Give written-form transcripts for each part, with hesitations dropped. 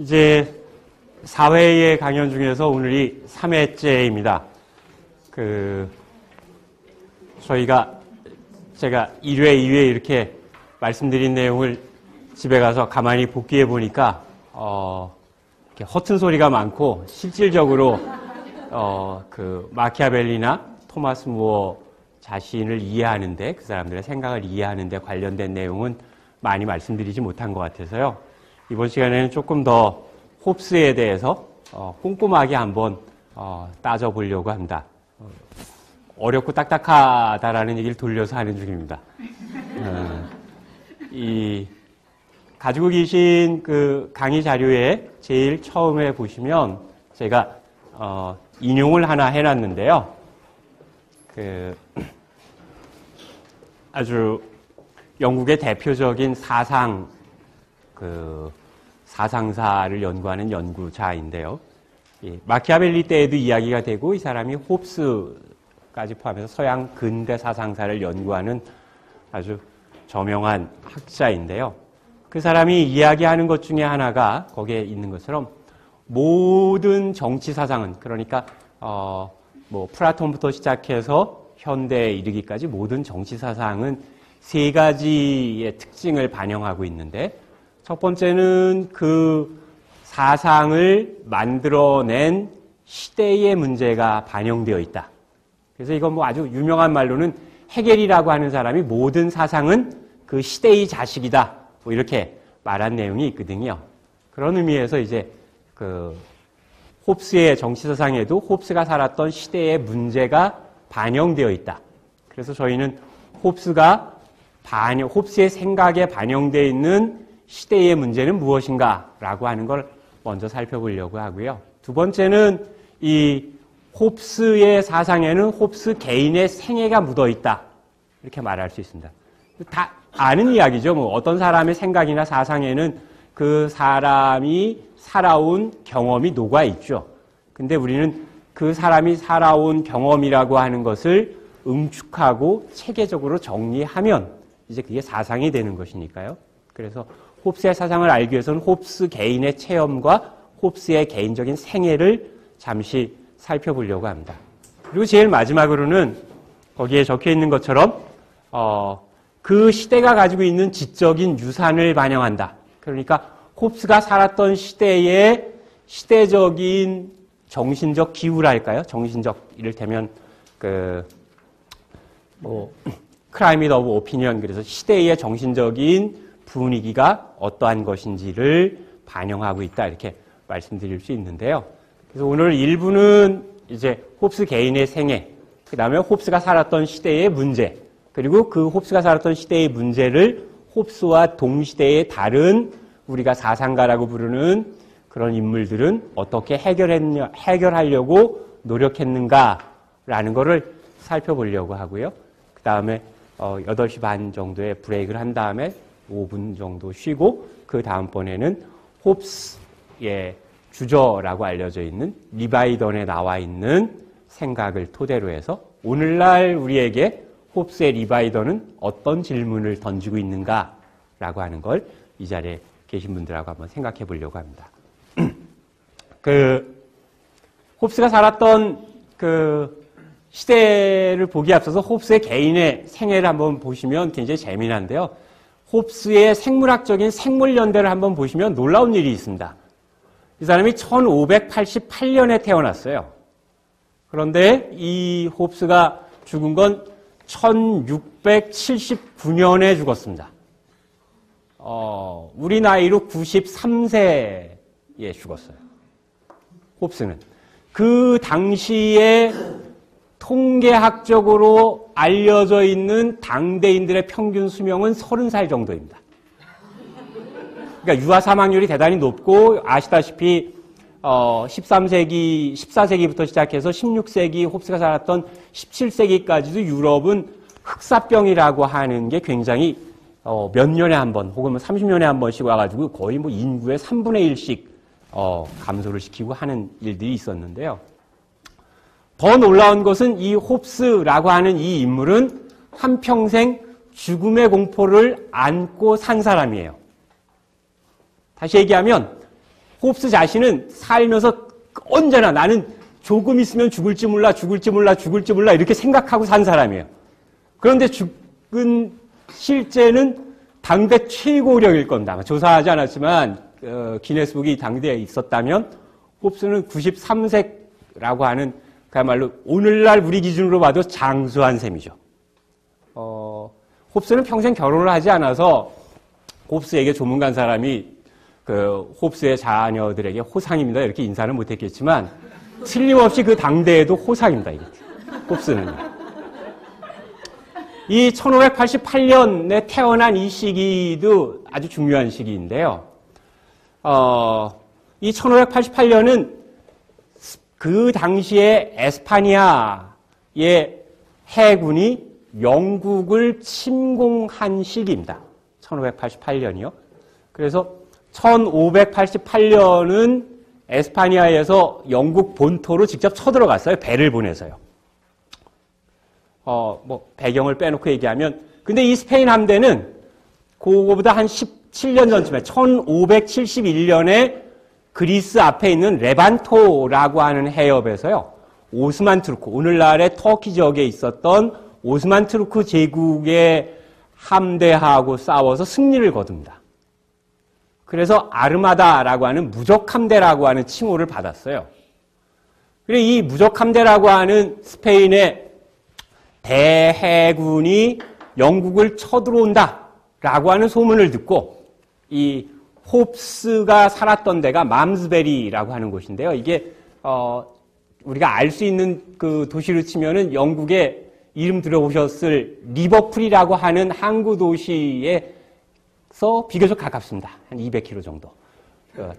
이제 4회의 강연 중에서 오늘이 3회째입니다. 제가 1회, 2회 이렇게 말씀드린 내용을 집에 가서 가만히 복기해 보니까, 이렇게 허튼 소리가 많고, 실질적으로, 마키아벨리나 토마스 무어 자신을 이해하는데, 그 사람들의 생각을 이해하는데 관련된 내용은 많이 말씀드리지 못한 것 같아서요. 이번 시간에는 조금 더 홉스에 대해서 꼼꼼하게 한번 따져보려고 합니다. 어렵고 딱딱하다라는 얘기를 돌려서 하는 중입니다. 가지고 계신 그 강의 자료에 제일 처음에 보시면 제가 인용을 하나 해놨는데요. 아주 영국의 대표적인 사상사를 연구하는 연구자인데요. 마키아벨리 때에도 이야기가 되고 이 사람이 홉스까지 포함해서 서양 근대 사상사를 연구하는 아주 저명한 학자인데요. 그 사람이 이야기하는 것 중에 하나가 거기에 있는 것처럼 모든 정치 사상은, 그러니까 플라톤부터 시작해서 현대에 이르기까지 모든 정치 사상은 세 가지의 특징을 반영하고 있는데, 첫 번째는 그 사상을 만들어낸 시대의 문제가 반영되어 있다. 그래서 이건 아주 유명한 말로는 헤겔이라고 하는 사람이 모든 사상은 그 시대의 자식이다, 이렇게 말한 내용이 있거든요. 그런 의미에서 이제 홉스의 정치사상에도 홉스가 살았던 시대의 문제가 반영되어 있다. 그래서 저희는 홉스의 생각에 반영되어 있는 시대의 문제는 무엇인가라고 하는 걸 먼저 살펴보려고 하고요. 두 번째는 이 홉스의 사상에는 홉스 개인의 생애가 묻어 있다, 이렇게 말할 수 있습니다. 다 아는 이야기죠. 어떤 사람의 생각이나 사상에는 그 사람이 살아온 경험이 녹아 있죠. 근데 우리는 그 사람이 살아온 경험이라고 하는 것을 응축하고 체계적으로 정리하면 이제 그게 사상이 되는 것이니까요. 그래서 홉스의 사상을 알기 위해서는 홉스 개인의 체험과 홉스의 개인적인 생애를 잠시 살펴보려고 합니다. 그리고 제일 마지막으로는 거기에 적혀 있는 것처럼 그 시대가 가지고 있는 지적인 유산을 반영한다. 그러니까 홉스가 살았던 시대의 시대적인 정신적 기후랄까요? 이를테면 클라이밋 오브 오피니언, 그래서 시대의 정신적인 분위기가 어떠한 것인지를 반영하고 있다, 이렇게 말씀드릴 수 있는데요. 그래서 오늘 1부는 이제 홉스 개인의 생애, 그 다음에 홉스가 살았던 시대의 문제, 그리고 그 홉스가 살았던 시대의 문제를 홉스와 동시대의 다른 우리가 사상가라고 부르는 그런 인물들은 어떻게 해결하려고 노력했는가라는 것을 살펴보려고 하고요. 그 다음에 8시 반 정도에 브레이크를 한 다음에 5분 정도 쉬고, 그 다음번에는 홉스의 주저라고 알려져 있는 리바이던에 나와 있는 생각을 토대로 해서 오늘날 우리에게 홉스의 리바이던은 어떤 질문을 던지고 있는가라고 하는 걸 이 자리에 계신 분들하고 한번 생각해 보려고 합니다. 홉스가 살았던 시대를 보기에 앞서서 홉스의 개인의 생애를 한번 보시면 굉장히 재미난데요. 홉스의 생물학적인 생물연대를 한번 보시면 놀라운 일이 있습니다. 이 사람이 1588년에 태어났어요. 그런데 이 홉스가 죽은 건 1679년에 죽었습니다. 우리 나이로 93세에 죽었어요. 홉스는. 그 당시에 통계학적으로 알려져 있는 당대인들의 평균 수명은 30살 정도입니다. 그러니까 유아 사망률이 대단히 높고, 아시다시피 14세기부터 시작해서 16세기 홉스가 살았던 17세기까지도 유럽은 흑사병이라고 하는 게 굉장히 몇 년에 한 번 혹은 30년에 한 번씩 와가지고 거의 인구의 3분의 1씩 감소를 시키고 하는 일들이 있었는데요. 더 놀라운 것은 이 홉스라고 하는 이 인물은 한평생 죽음의 공포를 안고 산 사람이에요. 다시 얘기하면 홉스 자신은 살면서 언제나 나는 조금 있으면 죽을지 몰라 이렇게 생각하고 산 사람이에요. 그런데 죽은 실제는 당대 최고령일 겁니다. 조사하지 않았지만 기네스북이 당대에 있었다면 홉스는 93세라고 하는 그야말로 오늘날 우리 기준으로 봐도 장수한 셈이죠. 홉스는 평생 결혼을 하지 않아서 홉스에게 조문간 사람이 홉스의 자녀들에게 호상입니다 이렇게 인사는 못했겠지만 틀림없이 그 당대에도 호상입니다. 이게. 홉스는. 이 1588년에 태어난 이 시기도 아주 중요한 시기인데요. 이 1588년은 그 당시에 에스파니아의 해군이 영국을 침공한 시기입니다. 1588년이요. 그래서 1588년은 에스파니아에서 영국 본토로 직접 쳐들어갔어요. 배를 보내서요. 배경을 빼놓고 얘기하면, 근데 이 스페인 함대는 그거보다 한 17년 전쯤에 1571년에 그리스 앞에 있는 레반토라고 하는 해협에서요. 오스만 투르크, 오늘날의 터키 지역에 있었던 오스만 투르크 제국의 함대하고 싸워서 승리를 거둡니다. 그래서 아르마다라고 하는 무적함대라고 하는 칭호를 받았어요. 그리고 이 무적함대라고 하는 스페인의 대해군이 영국을 쳐들어온다라고 하는 소문을 듣고 이 홉스가 살았던 데가 맘스베리라고 하는 곳인데요. 이게 우리가 알 수 있는 그 도시로 치면은 영국의 이름 들어보셨을 리버풀이라고 하는 항구 도시에서 비교적 가깝습니다. 한 200km 정도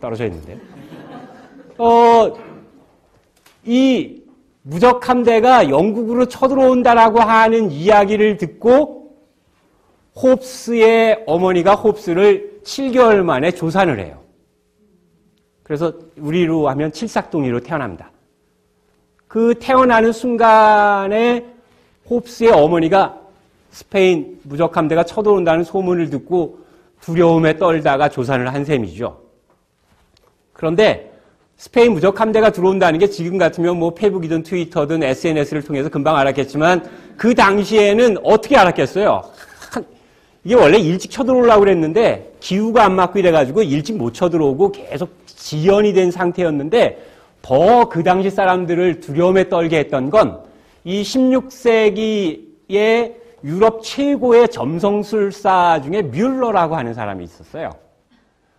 떨어져 있는데요. 이 무적함대가 영국으로 쳐들어온다라고 하는 이야기를 듣고 홉스의 어머니가 홉스를 7개월 만에 조산을 해요. 그래서 우리로 하면 칠삭동이로 태어납니다. 그 태어나는 순간에 홉스의 어머니가 스페인 무적함대가 쳐들어온다는 소문을 듣고 두려움에 떨다가 조산을 한 셈이죠. 그런데 스페인 무적함대가 들어온다는 게 지금 같으면 뭐 페이북이든 트위터든 SNS를 통해서 금방 알았겠지만 그 당시에는 어떻게 알았겠어요? 이게 원래 일찍 쳐들어오려고 그랬는데 기후가 안 맞고 이래가지고 일찍 못 쳐들어오고 계속 지연이 된 상태였는데 더 그 당시 사람들을 두려움에 떨게 했던 건 이 16세기의 유럽 최고의 점성술사 중에 뮬러라고 하는 사람이 있었어요.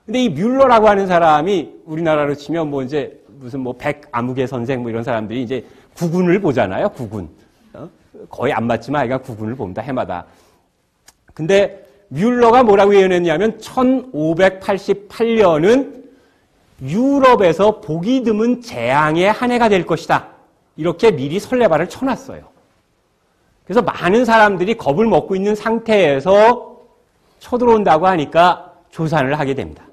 근데 이 뮬러라고 하는 사람이 우리나라로 치면 뭐 이제 무슨 뭐 백아무개 선생 뭐 이런 사람들이 이제 구군을 보잖아요. 구군. 거의 안 맞지만 아이가 구군을 봅니다. 해마다. 근데 뮬러가 뭐라고 예언했냐면 1588년은 유럽에서 보기 드문 재앙의 한 해가 될 것이다. 이렇게 미리 설레발을 쳐놨어요. 그래서 많은 사람들이 겁을 먹고 있는 상태에서 쳐들어온다고 하니까 조산을 하게 됩니다.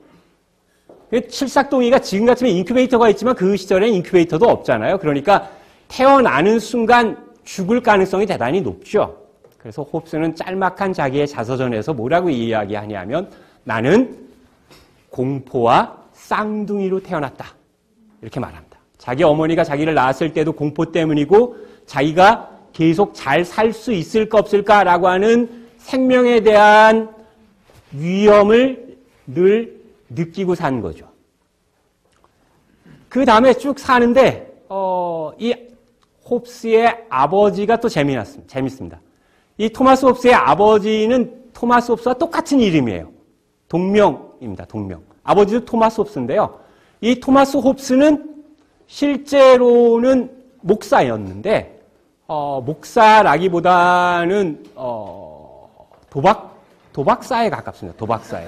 칠삭동이가 지금 같으면 인큐베이터가 있지만 그 시절엔 인큐베이터도 없잖아요. 그러니까 태어나는 순간 죽을 가능성이 대단히 높죠. 그래서 홉스는 짤막한 자기의 자서전에서 뭐라고 이야기하냐면 나는 공포와 쌍둥이로 태어났다. 이렇게 말합니다. 자기 어머니가 자기를 낳았을 때도 공포 때문이고 자기가 계속 잘 살 수 있을까 없을까라고 하는 생명에 대한 위험을 늘 느끼고 산 거죠. 그 다음에 쭉 사는데 이 홉스의 아버지가 또 재밌습니다. 이 토마스 홉스의 아버지는 토마스 홉스와 똑같은 이름이에요. 동명입니다. 동명. 아버지도 토마스 홉스인데요. 이 토마스 홉스는 실제로는 목사였는데 목사라기보다는 도박사에 가깝습니다. 도박사에.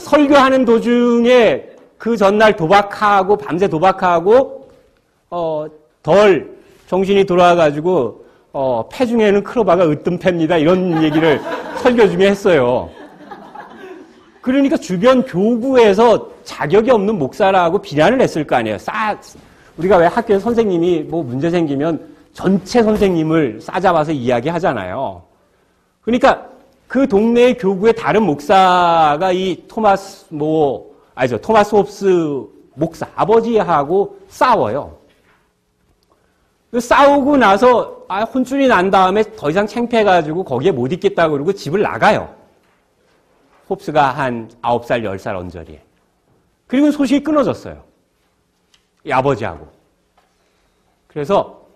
설교하는 도중에 그 전날 도박하고 밤새 도박하고 덜 정신이 돌아와가지고 패 중에는 크로바가 으뜸 패입니다. 이런 얘기를 설교 중에 했어요. 그러니까 주변 교구에서 자격이 없는 목사라고 비난을 했을 거 아니에요. 우리가 왜 학교에 선생님이 뭐 문제 생기면 전체 선생님을 싸잡아서 이야기하잖아요. 그러니까 그 동네의 교구의 다른 목사가 이 토마스 토마스 홉스 목사, 아버지하고 싸워요. 싸우고 나서 혼쭐이 난 다음에 더 이상 창피해가지고 거기에 못 있겠다고 그러고 집을 나가요. 홉스가 한 9살, 10살 언저리에. 그리고 소식이 끊어졌어요. 이 아버지하고. 그래서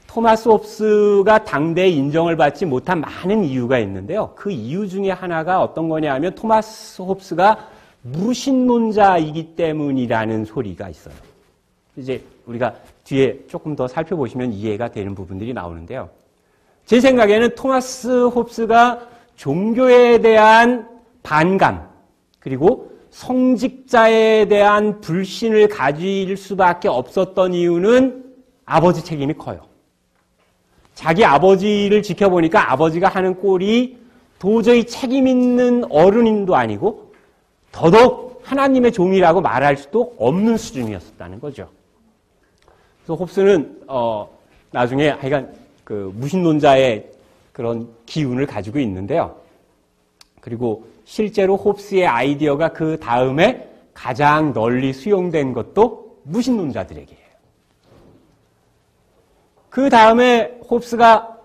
토마스 홉스가 당대에 인정을 받지 못한 많은 이유가 있는데요. 그 이유 중에 하나가 어떤 거냐 하면 토마스 홉스가 무신론자이기 때문이라는 소리가 있어요. 이제 우리가 뒤에 조금 더 살펴보시면 이해가 되는 부분들이 나오는데요. 제 생각에는 토마스 홉스가 종교에 대한 반감, 그리고 성직자에 대한 불신을 가질 수밖에 없었던 이유는 아버지 책임이 커요. 자기 아버지를 지켜보니까 아버지가 하는 꼴이 도저히 책임 있는 어른도 아니고 더더욱 하나님의 종이라고 말할 수도 없는 수준이었다는 거죠. 그래서 홉스는 나중에 하여간 그 무신론자의 그런 기운을 가지고 있는데요. 그리고 실제로 홉스의 아이디어가 그 다음에 가장 널리 수용된 것도 무신론자들에게예요. 그 다음에 홉스가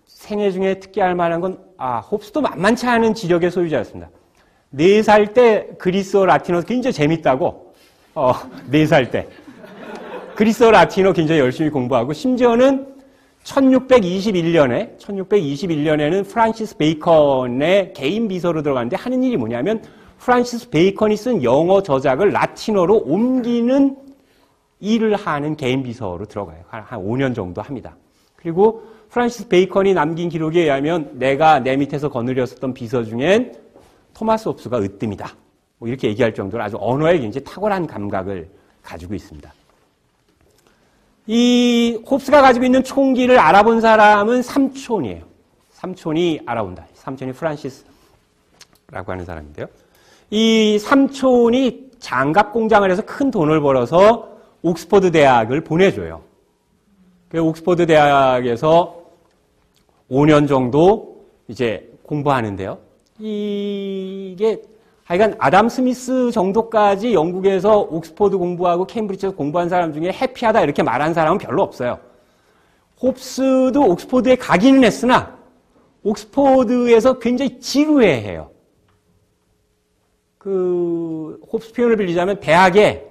생애 중에 특기할 만한 건 홉스도 만만치 않은 지력의 소유자였습니다. 4살 때 그리스어 라틴어 굉장히 재밌다고 4살 때 그리스어 라틴어 굉장히 열심히 공부하고 심지어는 1621년에는 프란시스 베이컨의 개인 비서로 들어갔는데 하는 일이 뭐냐면 프란시스 베이컨이 쓴 영어 저작을 라틴어로 옮기는 일을 하는 개인 비서로 들어가요. 한 5년 정도 합니다. 그리고 프란시스 베이컨이 남긴 기록에 의하면 내가 내 밑에서 거느렸었던 비서 중엔 토마스 홉스가 으뜸이다. 뭐 이렇게 얘기할 정도로 아주 언어에 굉장히 탁월한 감각을 가지고 있습니다. 이 홉스가 가지고 있는 총기를 알아본 사람은 삼촌이에요. 삼촌이 알아본다. 삼촌이 프란시스라고 하는 사람인데요. 이 삼촌이 장갑 공장을 해서 큰 돈을 벌어서 옥스퍼드 대학을 보내줘요. 그 옥스퍼드 대학에서 5년 정도 이제 공부하는데요. 이게 하여간 아담 스미스 정도까지 영국에서 옥스퍼드 공부하고 케임브리지에서 공부한 사람 중에 해피하다 이렇게 말한 사람은 별로 없어요. 홉스도 옥스퍼드에 가기는 했으나 옥스퍼드에서 굉장히 지루해해요. 그 홉스 표현을 빌리자면 대학에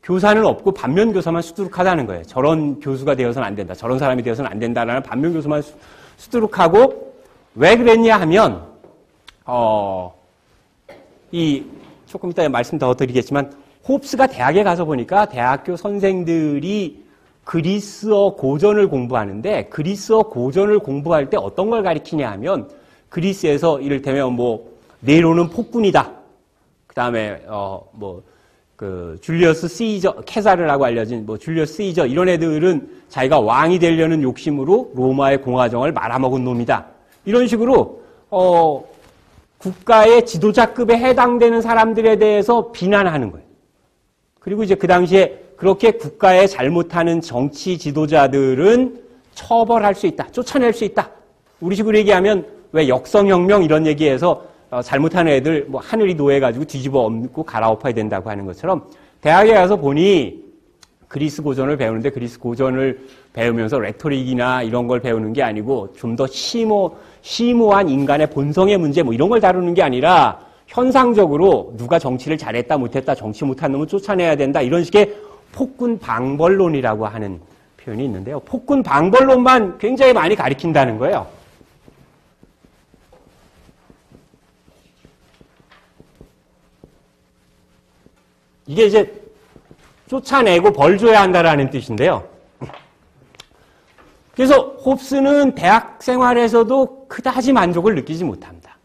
교사는 없고 반면 교사만 수두룩하다는 거예요. 저런 교수가 되어서는 안 된다. 저런 사람이 되어서는 안 된다라는 반면 교수만 수두룩하고 왜 그랬냐 하면 조금 이따 말씀 더 드리겠지만 홉스가 대학에 가서 보니까 대학교 선생들이 그리스어 고전을 공부하는데 그리스어 고전을 공부할 때 어떤 걸 가리키냐 하면 그리스에서 이를테면 뭐 네로는 폭군이다. 그다음에 줄리어스 시저 케사르라고 알려진 줄리어스 시저 이런 애들은 자기가 왕이 되려는 욕심으로 로마의 공화정을 말아먹은 놈이다. 이런 식으로 국가의 지도자급에 해당되는 사람들에 대해서 비난하는 거예요. 그리고 이제 그 당시에 그렇게 국가에 잘못하는 정치 지도자들은 처벌할 수 있다. 쫓아낼 수 있다. 우리식으로 얘기하면 왜 역성혁명 이런 얘기해서 잘못하는 애들 하늘이 노해가지고 뒤집어 엎고 갈아엎어야 된다고 하는 것처럼 대학에 가서 보니 그리스 고전을 배우는데 그리스 고전을 배우면서 레토릭이나 이런 걸 배우는 게 아니고 좀 더 심오한 인간의 본성의 문제 이런 걸 다루는 게 아니라 현상적으로 누가 정치를 잘했다 못했다 정치 못한 놈은 쫓아내야 된다 이런 식의 폭군 방벌론이라고 하는 표현이 있는데요. 폭군 방벌론만 굉장히 많이 가리킨다는 거예요. 이게 이제 쫓아내고 벌 줘야 한다라는 뜻인데요. 그래서 홉스는 대학 생활에서도 그다지 만족을 느끼지 못합니다.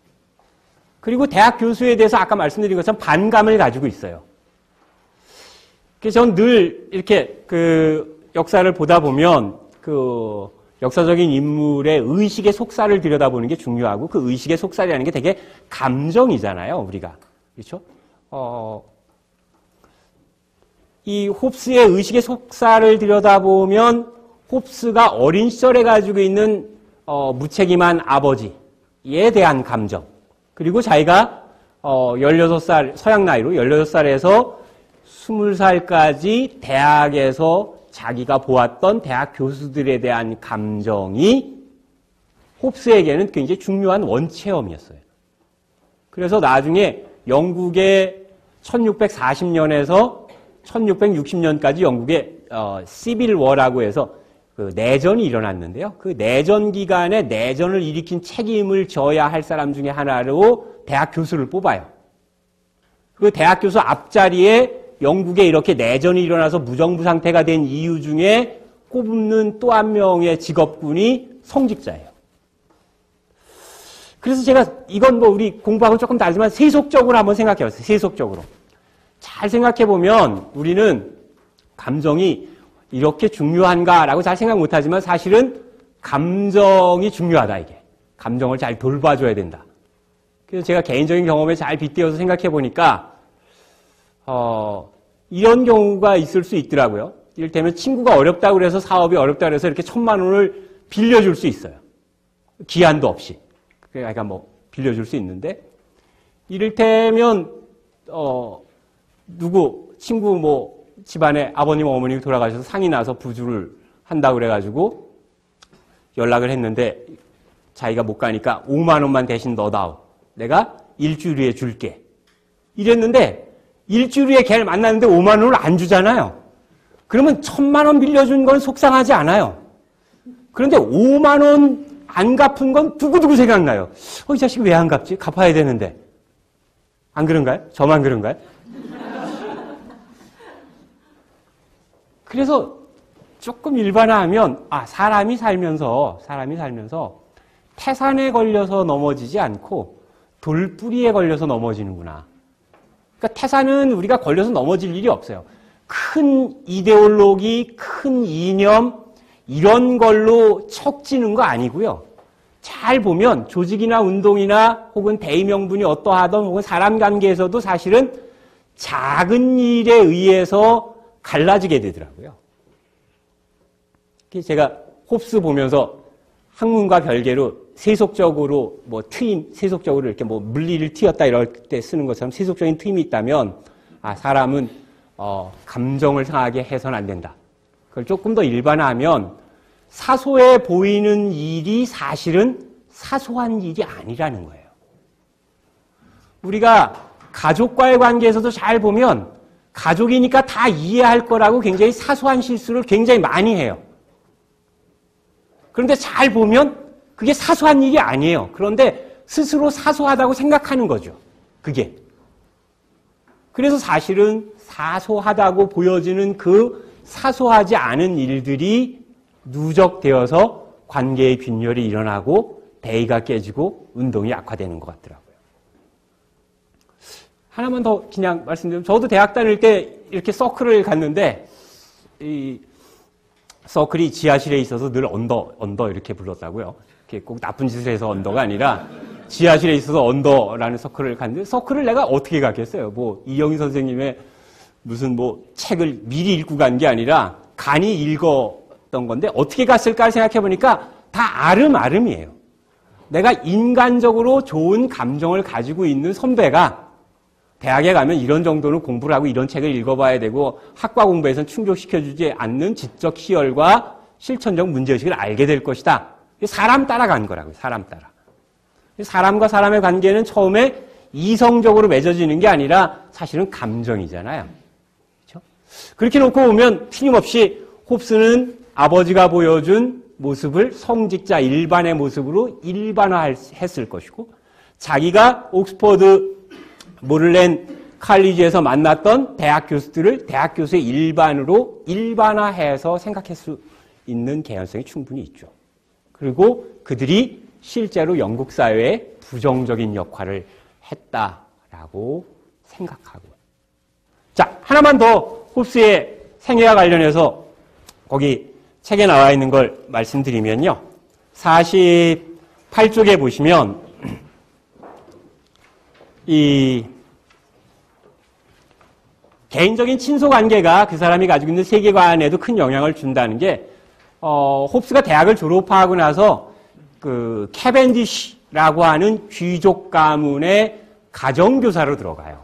그리고 대학 교수에 대해서 아까 말씀드린 것처럼 반감을 가지고 있어요. 그래서 저는 늘 이렇게 그 역사를 보다 보면 그 역사적인 인물의 의식의 속살을 들여다보는 게 중요하고 그 의식의 속살이라는 게 되게 감정이잖아요, 우리가. 그렇죠? 이 홉스의 의식의 속살을 들여다보면 홉스가 어린 시절에 가지고 있는 무책임한 아버지에 대한 감정 그리고 자기가 16살, 서양 나이로 16살에서 20살까지 대학에서 자기가 보았던 대학 교수들에 대한 감정이 홉스에게는 굉장히 중요한 원체험이었어요. 그래서 나중에 영국의 1640년에서 1660년까지 영국의 시빌 워라고 해서 그 내전이 일어났는데요. 그 내전 기간에 내전을 일으킨 책임을 져야 할 사람 중에 하나로 대학 교수를 뽑아요. 그 대학 교수 앞자리에 영국에 이렇게 내전이 일어나서 무정부 상태가 된 이유 중에 꼽는 또 한 명의 직업군이 성직자예요. 그래서 제가 이건 뭐 우리 공부하고 조금 다르지만 세속적으로 한번 생각해 봤어요. 세속적으로. 잘 생각해 보면 우리는 감정이 이렇게 중요한가라고 잘 생각 못 하지만 사실은 감정이 중요하다, 이게. 감정을 잘 돌봐줘야 된다. 그래서 제가 개인적인 경험에 잘 빗대어서 생각해 보니까, 이런 경우가 있을 수 있더라고요. 이를테면 친구가 어렵다고 그래서 사업이 어렵다고 해서 이렇게 1,000만 원을 빌려줄 수 있어요. 기한도 없이. 그러니까 뭐, 빌려줄 수 있는데, 이를테면, 친구 뭐, 집안에 아버님, 어머님이 돌아가셔서 상이 나서 부주를 한다고 그래가지고 연락을 했는데 자기가 못 가니까 5만 원만 대신 넣어다오. 내가 일주일 후에 줄게. 이랬는데 일주일 후에 걔를 만났는데 5만 원을 안 주잖아요. 그러면 1,000만 원 빌려준 건 속상하지 않아요. 그런데 5만 원 안 갚은 건 두고두고 생각나요. 이 자식이 왜 안 갚지? 갚아야 되는데. 안 그런가요? 저만 그런가요? 그래서 조금 일반화하면, 사람이 살면서 태산에 걸려서 넘어지지 않고 돌뿌리에 걸려서 넘어지는구나. 그러니까 태산은 우리가 걸려서 넘어질 일이 없어요. 큰 이데올로기, 큰 이념, 이런 걸로 척지는 거 아니고요. 잘 보면 조직이나 운동이나 혹은 대의명분이 어떠하든 혹은 사람 관계에서도 사실은 작은 일에 의해서 갈라지게 되더라고요. 제가 홉스 보면서 학문과 별개로 세속적으로 세속적으로 이렇게 뭐 물리를 튀었다 이럴 때 쓰는 것처럼 세속적인 틈이 있다면, 사람은, 감정을 상하게 해서는 안 된다. 그걸 조금 더 일반화하면 사소해 보이는 일이 사실은 사소한 일이 아니라는 거예요. 우리가 가족과의 관계에서도 잘 보면 가족이니까 다 이해할 거라고 굉장히 사소한 실수를 굉장히 많이 해요. 그런데 잘 보면 그게 사소한 일이 아니에요. 그런데 스스로 사소하다고 생각하는 거죠. 그게. 그래서 사실은 사소하다고 보여지는 그 사소하지 않은 일들이 누적되어서 관계의 균열이 일어나고 대의가 깨지고 운동이 약화되는 것 같더라고요. 하나만 더 그냥 말씀드리면, 저도 대학 다닐 때 이렇게 서클을 갔는데, 이 서클이 지하실에 있어서 늘 언더 이렇게 불렀다고요. 이렇게 꼭 나쁜 짓을 해서 언더가 아니라 지하실에 있어서 언더라는 서클을 갔는데, 서클을 내가 어떻게 갔겠어요? 뭐 이영희 선생님의 무슨 뭐 책을 미리 읽고 간 게 아니라 간이 읽었던 건데 어떻게 갔을까 생각해 보니까 다 아름아름이에요. 내가 인간적으로 좋은 감정을 가지고 있는 선배가 대학에 가면 이런 정도는 공부를 하고 이런 책을 읽어봐야 되고 학과 공부에서는 충족시켜주지 않는 지적 희열과 실천적 문제의식을 알게 될 것이다. 사람 따라간 거라고요. 사람 따라. 사람과 사람의 관계는 처음에 이성적으로 맺어지는 게 아니라 사실은 감정이잖아요. 그렇죠? 그렇게 놓고 보면 틀림없이 홉스는 아버지가 보여준 모습을 성직자 일반의 모습으로 일반화했을 것이고, 자기가 옥스퍼드 모를랜 칼리지에서 만났던 대학 교수들을 대학 교수의 일반으로 일반화해서 생각할 수 있는 개연성이 충분히 있죠. 그리고 그들이 실제로 영국 사회에 부정적인 역할을 했다라고 생각하고. 자, 하나만 더 홉스의 생애와 관련해서 거기 책에 나와 있는 걸 말씀드리면요. 48쪽에 보시면 이 개인적인 친소 관계가 그 사람이 가지고 있는 세계관에도 큰 영향을 준다는 게, 홉스가 대학을 졸업하고 나서 그 캐벤디시라고 하는 귀족 가문의 가정교사로 들어가요.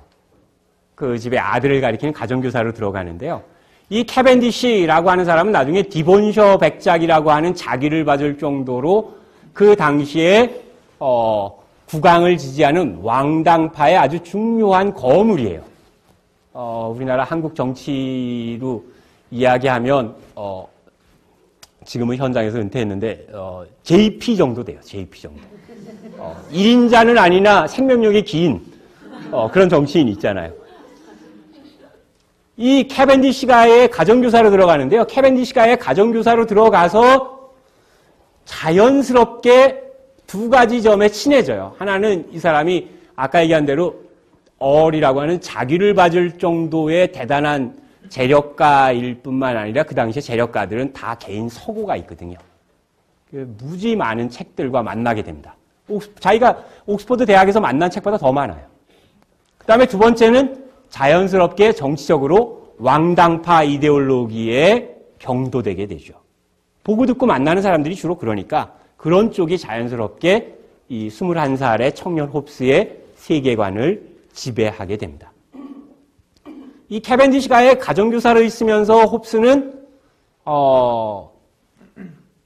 그 집에 아들을 가리키는 가정교사로 들어가는데요. 이 캐벤디시라고 하는 사람은 나중에 디본셔 백작이라고 하는 자기를 받을 정도로 그 당시에 국왕을 지지하는 왕당파의 아주 중요한 거물이에요. 우리나라 한국 정치로 이야기하면 지금은 현장에서 은퇴했는데 JP 정도 돼요. JP 정도. 1인자는 아니나 생명력이 긴 그런 정치인 있잖아요. 이 캐벤디시가의 가정교사로 들어가는데요. 캐벤디시가의 가정교사로 들어가서 자연스럽게 두 가지 점에 친해져요. 하나는 이 사람이 아까 얘기한 대로 얼이라고 하는 자기를 봐줄 정도의 대단한 재력가일 뿐만 아니라 그 당시에 재력가들은 다 개인 서고가 있거든요. 무지 많은 책들과 만나게 됩니다. 자기가 옥스퍼드 대학에서 만난 책보다 더 많아요. 그 다음에 두 번째는 자연스럽게 정치적으로 왕당파 이데올로기에 경도되게 되죠. 보고 듣고 만나는 사람들이 주로 그러니까 그런 쪽이 자연스럽게 이 21살의 청년 홉스의 세계관을 지배하게 됩니다. 이 캐벤디시가의 가정교사로 있으면서 홉스는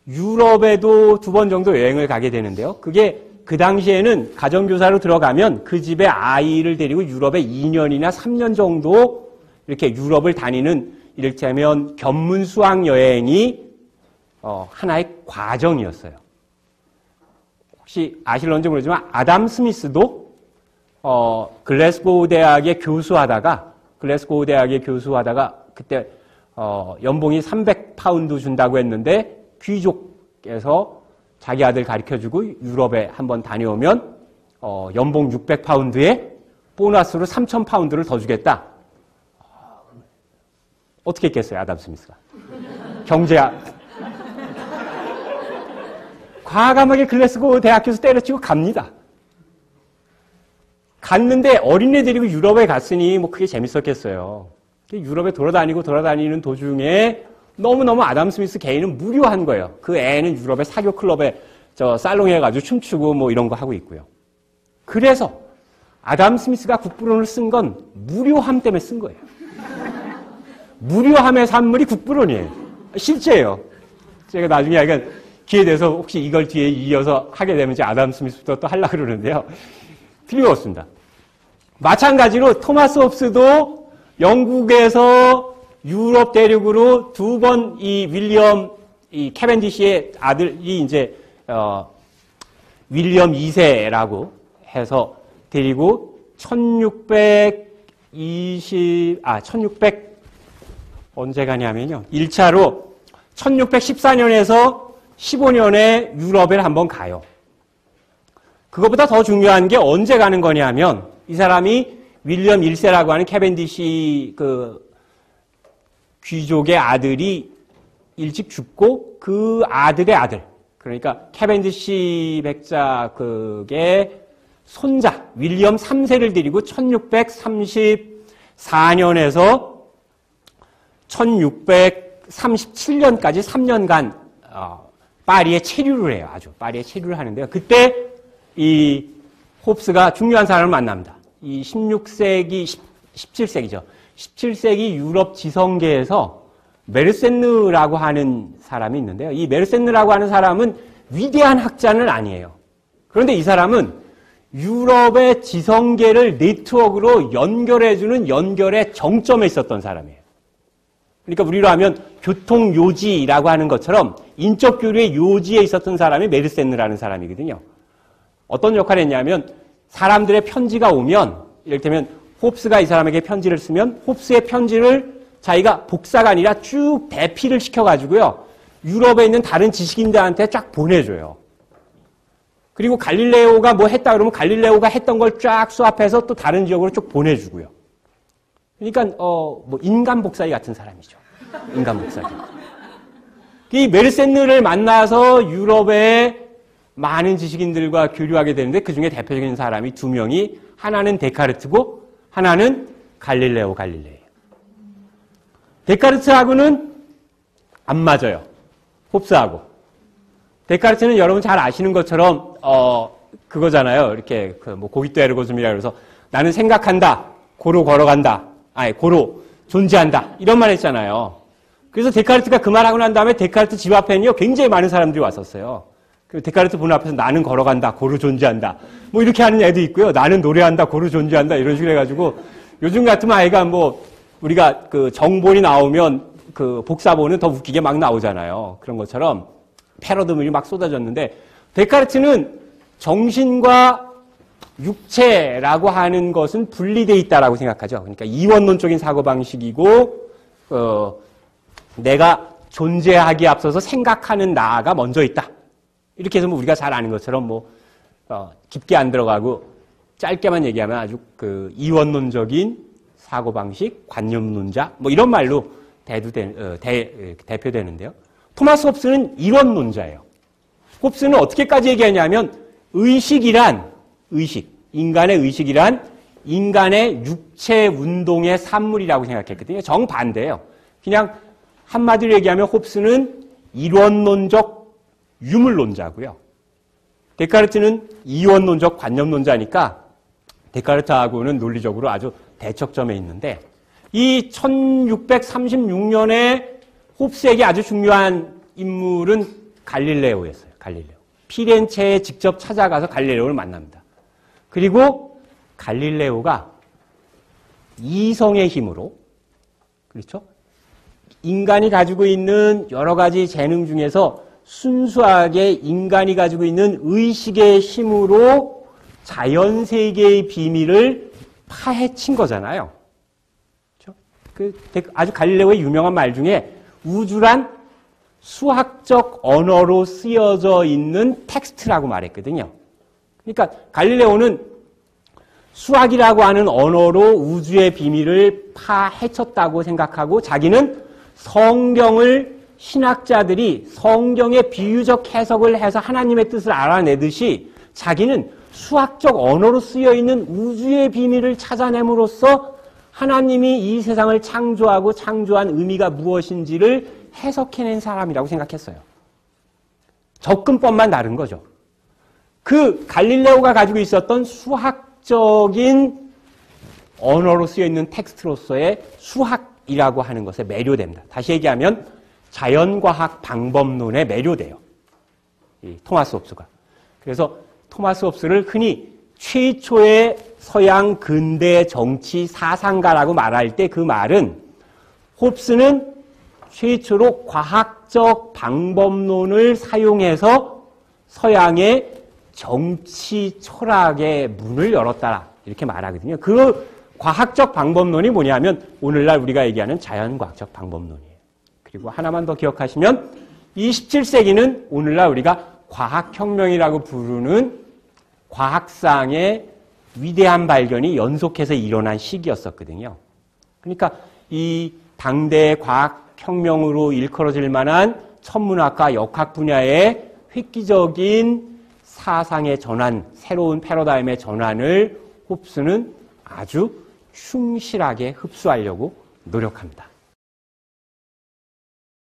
유럽에도 2번 정도 여행을 가게 되는데요. 그게 그 당시에는 가정교사로 들어가면 그 집에 아이를 데리고 유럽에 2년이나 3년 정도 이렇게 유럽을 다니는 이를테면 견문 수학 여행이 하나의 과정이었어요. 혹시 아실런지 모르지만 아담 스미스도 글래스고우 대학에 교수하다가 그때 연봉이 300파운드 준다고 했는데 귀족에서 자기 아들 가르쳐주고 유럽에 한번 다녀오면 연봉 600파운드에 보너스로 3,000파운드를 더 주겠다. 어떻게 했겠어요, 아담 스미스가? 경제학. 과감하게 글래스고우 대학교에서 때려치고 갑니다. 갔는데 어린애 데리고 유럽에 갔으니 뭐 그게 재밌었겠어요. 유럽에 돌아다니는 도중에 너무너무 아담 스미스 개인은 무료한 거예요. 그 애는 유럽의 사교 클럽에 살롱에 가지고 춤추고 뭐 이런 거 하고 있고요. 그래서 아담 스미스가 국부론을 쓴 건 무료함 때문에 쓴 거예요. 무료함의 산물이 국부론이에요. 실제예요. 제가 나중에 약간 기회 돼서 혹시 이걸 뒤에 이어서 하게 되면 이제 아담 스미스부터 또 하려고 그러는데요. 틀림없습니다. 마찬가지로 토마스 홉스도 영국에서 유럽 대륙으로 2번 이 캐벤디시의 아들이 이제 윌리엄 2세라고 해서 데리고 1600 언제 가냐면요. 1차로 1614년에서 15년에 유럽에 한번 가요. 그것보다 더 중요한 게 언제 가는 거냐면 이 사람이 윌리엄 1세라고 하는 캐벤디시 귀족의 아들이 일찍 죽고 그 아들의 아들, 그러니까 캐벤디시 백작의 손자 윌리엄 3세를 데리고 1634년에서 1637년까지 3년간 파리에 체류를 해요. 파리에 체류를 하는데요. 그때 이 홉스가 중요한 사람을 만납니다. 이 16세기, 17세기죠. 17세기 유럽 지성계에서 메르센느라고 하는 사람이 있는데요. 이 메르센느라고 하는 사람은 위대한 학자는 아니에요. 그런데 이 사람은 유럽의 지성계를 네트워크로 연결해주는 연결의 정점에 있었던 사람이에요. 그러니까 우리로 하면 교통요지라고 하는 것처럼 인적 교류의 요지에 있었던 사람이 메르센느라는 사람이거든요. 어떤 역할을 했냐면 사람들의 편지가 오면 이를테면 홉스가 이 사람에게 편지를 쓰면 홉스의 편지를 자기가 복사가 아니라 쭉 대피를 시켜가지고요. 유럽에 있는 다른 지식인들한테 쫙 보내줘요. 그리고 갈릴레오가 뭐 했다 그러면 갈릴레오가 했던 걸 쫙 수합해서 또 다른 지역으로 쭉 보내주고요. 그러니까 뭐 인간 복사기 같은 사람이죠. 인간 복사기. 이 메르센느를 만나서 유럽의 많은 지식인들과 교류하게 되는데 그중에 대표적인 사람이 2명이 하나는 데카르트고 하나는 갈릴레오 갈릴레이예요. 데카르트하고는 안 맞아요. 홉스하고. 데카르트는 여러분 잘 아시는 것처럼 그거잖아요. 이렇게 뭐 고깃대 에르고즘이라 그래서 나는 생각한다. 고로 걸어간다. 아니, 고로 존재한다. 이런 말 했잖아요. 그래서 데카르트가 그 말하고 난 다음에 데카르트 집 앞에는요, 굉장히 많은 사람들이 왔었어요. 그리고 데카르트 본 앞에서 나는 걸어간다. 고로 존재한다. 뭐 이렇게 하는 애도 있고요. 나는 노래한다. 고로 존재한다. 이런 식으로 해가지고 요즘 같으면 아이가 뭐 우리가 그 정본이 나오면 그 복사본은 더 웃기게 막 나오잖아요. 그런 것처럼 패러드물이 막 쏟아졌는데 데카르트는 정신과 육체라고 하는 것은 분리되어 있다라고 생각하죠. 그러니까 이원론적인 사고방식이고 내가 존재하기에 앞서서 생각하는 나가 먼저 있다. 이렇게 해서 뭐 우리가 잘 아는 것처럼 뭐 깊게 안 들어가고 짧게만 얘기하면 아주 그 이원론적인 사고방식, 관념론자 뭐 이런 말로 대표되는데요. 토마스 홉스는 이원론자예요. 홉스는 어떻게까지 얘기하냐면 인간의 의식이란 인간의 육체 운동의 산물이라고 생각했거든요. 정반대예요. 그냥 한마디로 얘기하면 홉스는 이원론적 유물론자고요. 데카르트는 이원론적 관념론자니까 데카르트하고는 논리적으로 아주 대척점에 있는데 이 1636년에 홉스에게 아주 중요한 인물은 갈릴레오였어요. 갈릴레오. 피렌체에 직접 찾아가서 갈릴레오를 만납니다. 그리고 갈릴레오가 이성의 힘으로, 그렇죠? 인간이 가지고 있는 여러 가지 재능 중에서 순수하게 인간이 가지고 있는 의식의 힘으로 자연세계의 비밀을 파헤친 거잖아요. 그렇죠? 아주 갈릴레오의 유명한 말 중에 우주란 수학적 언어로 쓰여져 있는 텍스트라고 말했거든요. 그러니까 갈릴레오는 수학이라고 하는 언어로 우주의 비밀을 파헤쳤다고 생각하고 자기는 성경을 신학자들이 성경의 비유적 해석을 해서 하나님의 뜻을 알아내듯이 자기는 수학적 언어로 쓰여있는 우주의 비밀을 찾아냄으로써 하나님이 이 세상을 창조하고 창조한 의미가 무엇인지를 해석해낸 사람이라고 생각했어요. 접근법만 다른 거죠. 그 갈릴레오가 가지고 있었던 수학적인 언어로 쓰여있는 텍스트로서의 수학이라고 하는 것에 매료됩니다. 다시 얘기하면 자연과학 방법론에 매료돼요. 이 토마스 홉스가. 그래서 토마스 홉스를 흔히 최초의 서양 근대 정치 사상가라고 말할 때 그 말은 홉스는 최초로 과학적 방법론을 사용해서 서양의 정치 철학의 문을 열었다. 이렇게 말하거든요. 그 과학적 방법론이 뭐냐면 오늘날 우리가 얘기하는 자연과학적 방법론이에요. 그리고 하나만 더 기억하시면 이 17세기는 오늘날 우리가 과학혁명이라고 부르는 과학상의 위대한 발견이 연속해서 일어난 시기였었거든요. 그러니까 이 당대의 과학혁명으로 일컬어질 만한 천문학과 역학 분야의 획기적인 사상의 전환, 새로운 패러다임의 전환을 홉스는 아주 충실하게 흡수하려고 노력합니다.